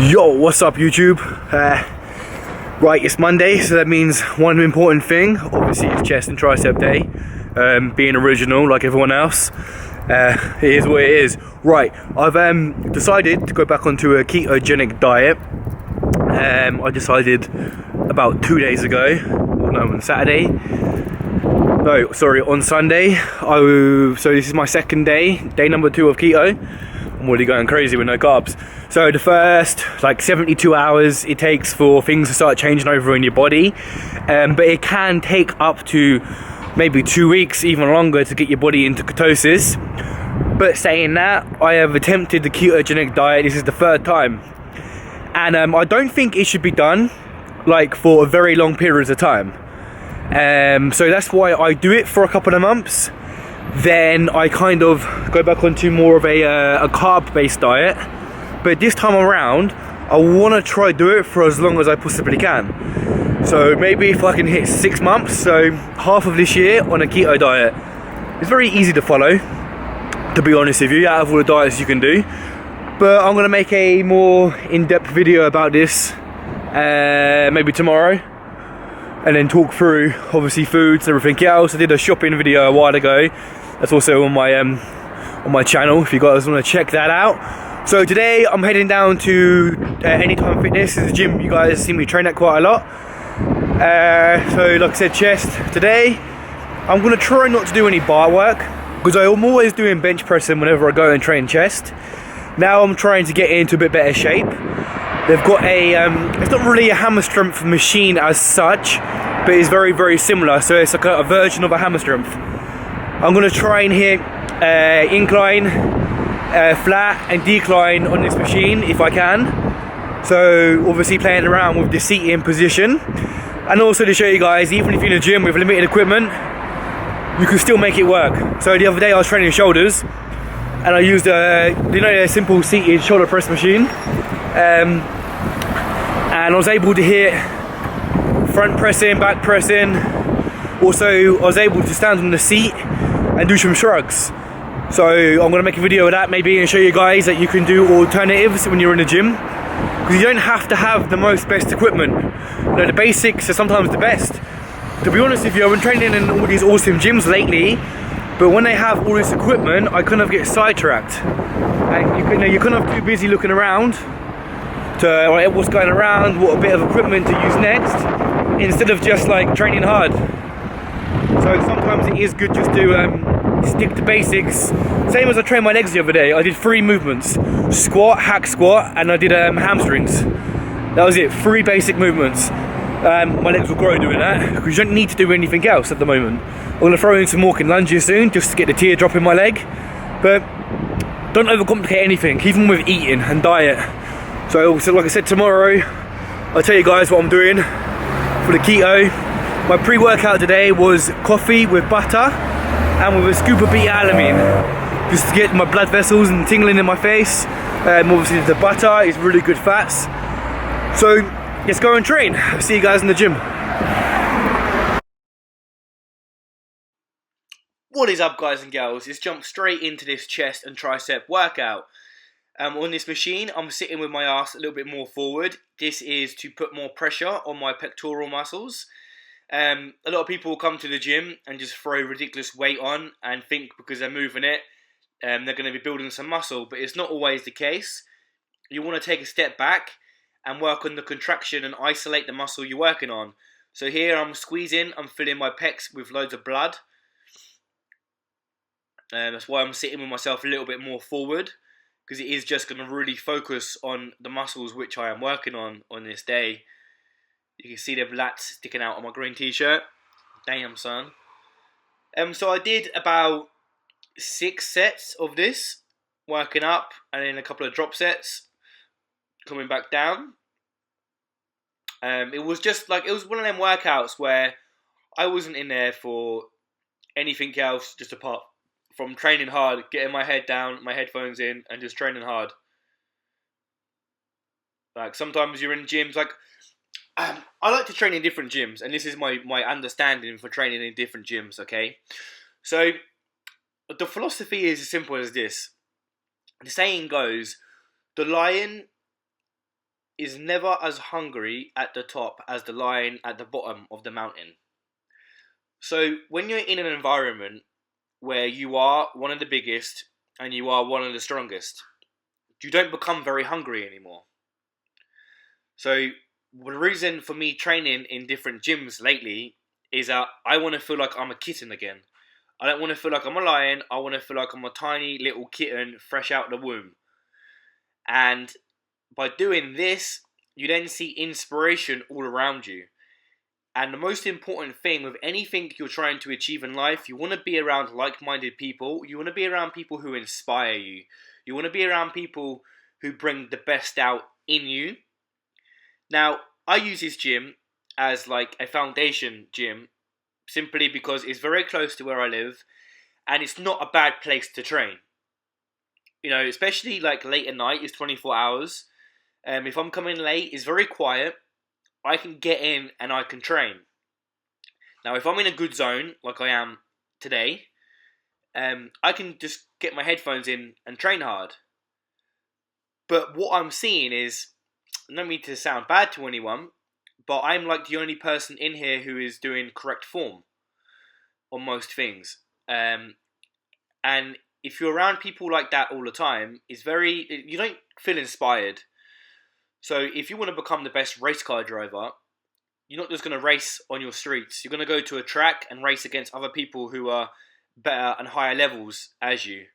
Yo, what's up YouTube? Right, it's Monday, so that means one important thing, obviously it's chest and tricep day. Being original like everyone else, it is what it is. Right, I've decided to go back onto a ketogenic diet. I decided about 2 days ago, on Saturday. No, sorry, on Sunday. So this is my second day number 2 of keto. I'm already going crazy with no carbs. So the first 72 hours it takes for things to start changing over in your body, but it can take up to maybe 2 weeks, even longer, to get your body into ketosis. But saying that, I have attempted the ketogenic diet. This is the third time, and I don't think it should be done for a very long periods of time. So that's why I do it for a couple of months. Then I kind of go back onto more of a carb-based diet. But this time around, I want to try do it for as long as I possibly can. So maybe if I can hit 6 months, so half of this year on a keto diet. It's very easy to follow, to be honest with you, out of all the diets you can do. But I'm going to make a more in-depth video about this maybe tomorrow. And then talk through, obviously, foods and everything else. I did a shopping video a while ago. That's also on my channel, if you guys want to check that out. So today, I'm heading down to Anytime Fitness. This is a gym you guys see me train at quite a lot. So like I said, chest. Today, I'm going to try not to do any bar work, because I'm always doing bench pressing whenever I go and train chest. Now I'm trying to get into a bit better shape. They've got it's not really a hammer strength machine as such, but it's very, very similar. So it's like a version of a hammer strength. I'm going to try and hit incline, flat and decline on this machine if I can. So obviously playing around with the seating position. And also to show you guys, even if you're in a gym with limited equipment, you can still make it work. So the other day I was training shoulders, and I used a simple seated shoulder press machine. And I was able to hit front pressing, back pressing. Also, I was able to stand on the seat and do some shrugs. So I'm going to make a video of that maybe and show you guys that you can do alternatives when you're in the gym, because you don't have to have the best equipment. The basics are sometimes the best. To be honest with you, I've been training in all these awesome gyms lately, but when they have all this equipment, I kind of get sidetracked. And you're kind of too busy looking around to what's going around, what a bit of equipment to use next, instead of just training hard. So sometimes it is good just to stick to basics. Same as I trained my legs the other day. I did 3 movements: squat, hack squat, and I did hamstrings. That was it, 3 basic movements. My legs will grow doing that, because you don't need to do anything else at the moment. I'm going to throw in some walking lunges soon, just to get the teardrop in my leg. But don't overcomplicate anything, even with eating and diet. So like I said, tomorrow I'll tell you guys what I'm doing for the keto. My pre-workout today was coffee with butter and with a scoop of beta-alanine, just to get my blood vessels and tingling in my face. Obviously the butter is really good fats. So let's go and train. I'll see you guys in the gym. What is up, guys and girls? Let's jump straight into this chest and tricep workout. On this machine, I'm sitting with my ass a little bit more forward. This is to put more pressure on my pectoral muscles. A lot of people come to the gym and just throw ridiculous weight on and think because they're moving it, they're going to be building some muscle, but it's not always the case. You want to take a step back and work on the contraction and isolate the muscle you're working on. So here I'm squeezing, I'm filling my pecs with loads of blood. That's why I'm sitting with myself a little bit more forward, because it is just going to really focus on the muscles which I am working on this day. You can see the lats sticking out on my green t-shirt. Damn, son. So I did about 6 sets of this, working up, and then a couple of drop sets, coming back down. It was just it was one of them workouts where I wasn't in there for anything else, just apart from training hard, getting my head down, my headphones in, and just training hard. Sometimes you're in gyms, I like to train in different gyms, and this is my understanding for training in different gyms, okay? So, the philosophy is as simple as this. The saying goes, the lion is never as hungry at the top as the lion at the bottom of the mountain. So when you're in an environment where you are one of the biggest and you are one of the strongest, you don't become very hungry anymore. So the reason for me training in different gyms lately is that I want to feel like I'm a kitten again. I don't want to feel like I'm a lion. I want to feel like I'm a tiny little kitten fresh out the womb. And by doing this, you then see inspiration all around you. And the most important thing with anything you're trying to achieve in life, you want to be around like-minded people. You want to be around people who inspire you. You want to be around people who bring the best out in you. Now, I use this gym as like a foundation gym simply because it's very close to where I live and it's not a bad place to train. You know, especially like late at night, it's 24 hours. If I'm coming late, it's very quiet. I can get in and I can train. Now, if I'm in a good zone, like I am today, I can just get my headphones in and train hard. But what I'm seeing is, I don't mean to sound bad to anyone, but I'm like the only person in here who is doing correct form on most things. And if you're around people like that all the time, you don't feel inspired. So if you want to become the best race car driver, you're not just going to race on your streets. You're going to go to a track and race against other people who are better and higher levels as you.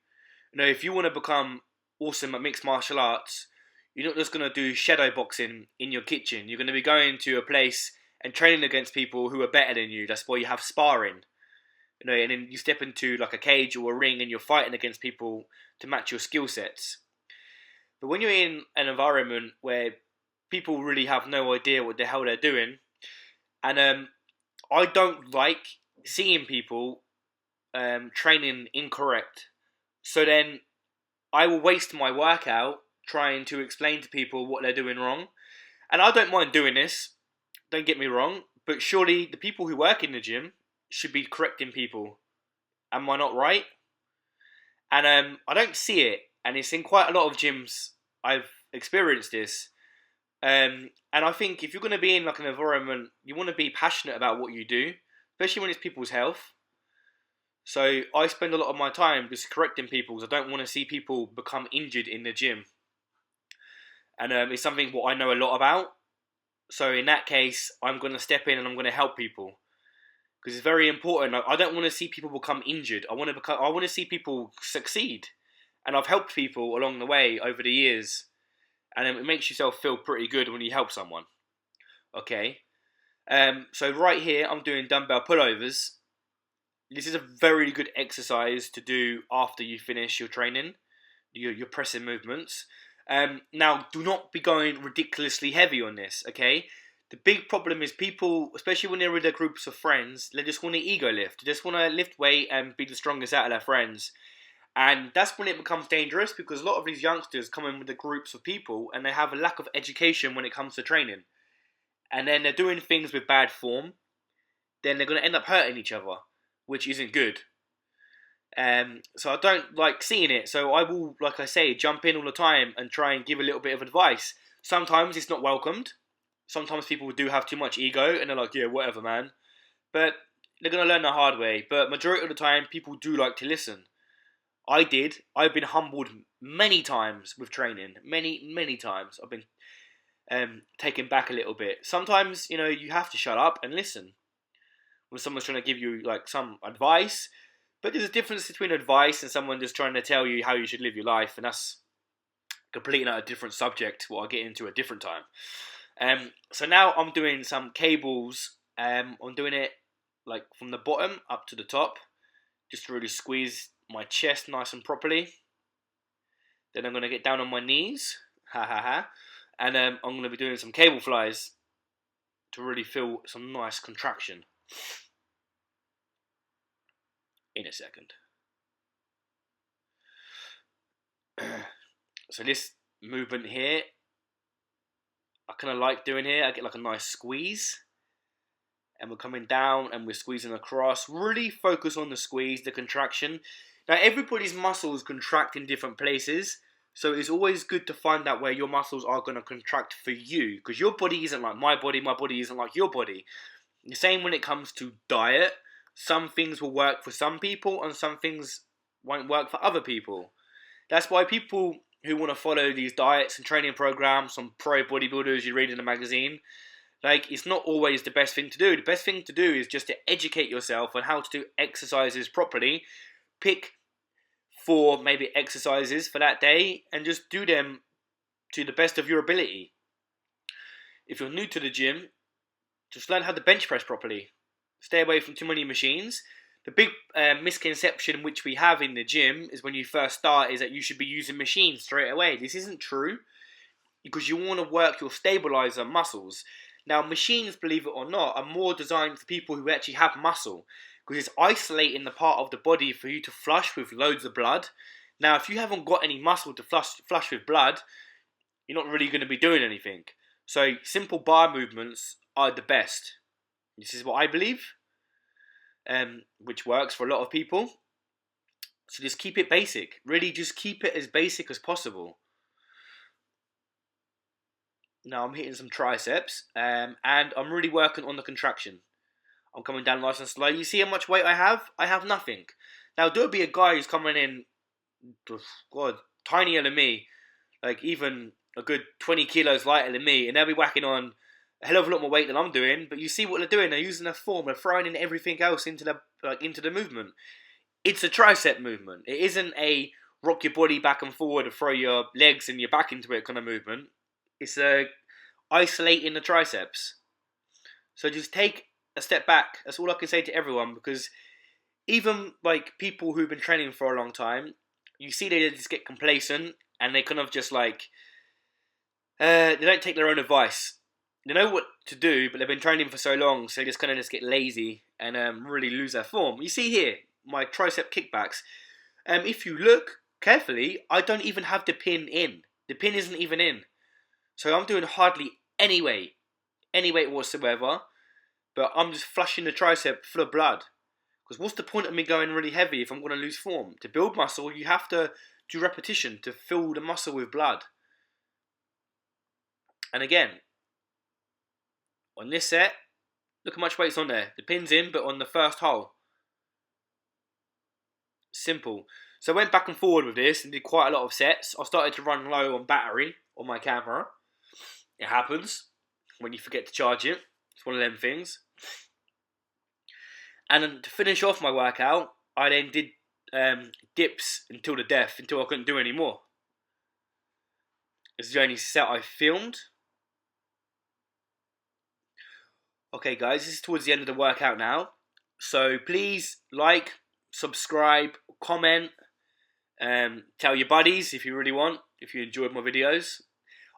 You know, if you want to become awesome at mixed martial arts, you're not just going to do shadow boxing in your kitchen. You're going to be going to a place and training against people who are better than you. That's why you have sparring. You know, and then you step into like a cage or a ring and you're fighting against people to match your skill sets. But when you're in an environment where people really have no idea what the hell they're doing, and I don't like seeing people training incorrect. So then I will waste my workout trying to explain to people what they're doing wrong. And I don't mind doing this, don't get me wrong, but surely the people who work in the gym should be correcting people. Am I not right? And I don't see it, and it's in quite a lot of gyms I've experienced this. And I think if you're going to be in like an environment, you want to be passionate about what you do, especially when it's people's health. So I spend a lot of my time just correcting people because I don't want to see people become injured in the gym. And it's something what I know a lot about. So in that case, I'm going to step in and I'm going to help people. Because it's very important. I don't want to see people become injured. I want to see people succeed. And I've helped people along the way over the years. And it makes yourself feel pretty good when you help someone. Okay. So right here, I'm doing dumbbell pullovers. This is a very good exercise to do after you finish your training, your pressing movements. Now, do not be going ridiculously heavy on this, okay? The big problem is people, especially when they're with their groups of friends, they just want to ego lift. They just want to lift weight and be the strongest out of their friends. And that's when it becomes dangerous because a lot of these youngsters come in with the groups of people and they have a lack of education when it comes to training. And then they're doing things with bad form. Then they're going to end up hurting each other, which isn't good. So I don't like seeing it. So I will, like I say, jump in all the time and try and give a little bit of advice. Sometimes it's not welcomed. Sometimes people do have too much ego and they're like, yeah, whatever, man. But they're going to learn the hard way. But majority of the time, people do like to listen. I did. I've been humbled many times with training. Many times. I've been taken back a little bit. Sometimes, you have to shut up and listen when someone's trying to give you like some advice. But there's a difference between advice and someone just trying to tell you how you should live your life, and that's completely not a different subject. What I'll get into a different time. So now I'm doing some cables. I'm doing it like from the bottom up to the top, just to really squeeze my chest nice and properly. Then I'm going to get down on my knees, and I'm going to be doing some cable flies to really feel some nice contraction. In a second. So this movement here, I kind of like doing here. I get like a nice squeeze. And we're coming down and we're squeezing across. Really focus on the squeeze, the contraction. Now everybody's muscles contract in different places. So it's always good to find out where your muscles are going to contract for you, because your body isn't like my body isn't like your body. The same when it comes to diet. Some things will work for some people and some things won't work for other people. That's why people who want to follow these diets and training programs from pro bodybuilders you read in a magazine, like, it's not always the best thing to do. The best thing to do is just to educate yourself on how to do exercises properly. Pick 4 maybe exercises for that day and just do them to the best of your ability. If you're new to the gym, just learn how to bench press properly. Stay away from too many machines. The big misconception which we have in the gym is when you first start is that you should be using machines straight away. This isn't true, because you want to work your stabilizer muscles. Now, machines, believe it or not, are more designed for people who actually have muscle, because it's isolating the part of the body for you to flush with loads of blood. Now, if you haven't got any muscle to flush with blood, you're not really going to be doing anything. So simple bar movements are the best. This is what I believe, which works for a lot of people. So just keep it basic. Really just keep it as basic as possible. Now I'm hitting some triceps, and I'm really working on the contraction. I'm coming down nice and slow. You see how much weight I have? I have nothing. Now there'll be a guy who's coming in, God, tinier than me, like even a good 20 kilos lighter than me, and they'll be whacking on a hell of a lot more weight than I'm doing. But you see what they're doing? They're using their form. They're throwing in everything else into the movement. It's a tricep movement. It isn't a rock your body back and forward and throw your legs and your back into it kind of movement. It's isolating the triceps. So just take a step back. That's all I can say to everyone, because even like people who've been training for a long time, you see they just get complacent and they kind of just like they don't take their own advice. They know what to do, but they've been training for so long, so they just kind of just get lazy and really lose their form. You see here my tricep kickbacks. If you look carefully, I don't even have the pin in. The pin isn't even in. So I'm doing hardly any weight whatsoever, but I'm just flushing the tricep full of blood. Because what's the point of me going really heavy if I'm going to lose form? To build muscle, you have to do repetition to fill the muscle with blood. And again, on this set, look how much weight's on there. The pin's in, but on the first hole. Simple. So I went back and forward with this and did quite a lot of sets. I started to run low on battery on my camera. It happens when you forget to charge it. It's one of them things. And then to finish off my workout, I then did dips until the death, until I couldn't do any more. This is the only set I filmed. Okay guys, this is towards the end of the workout now. So please like, subscribe, comment, tell your buddies if you really want, if you enjoyed my videos.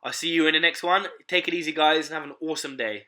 I'll see you in the next one. Take it easy guys and have an awesome day.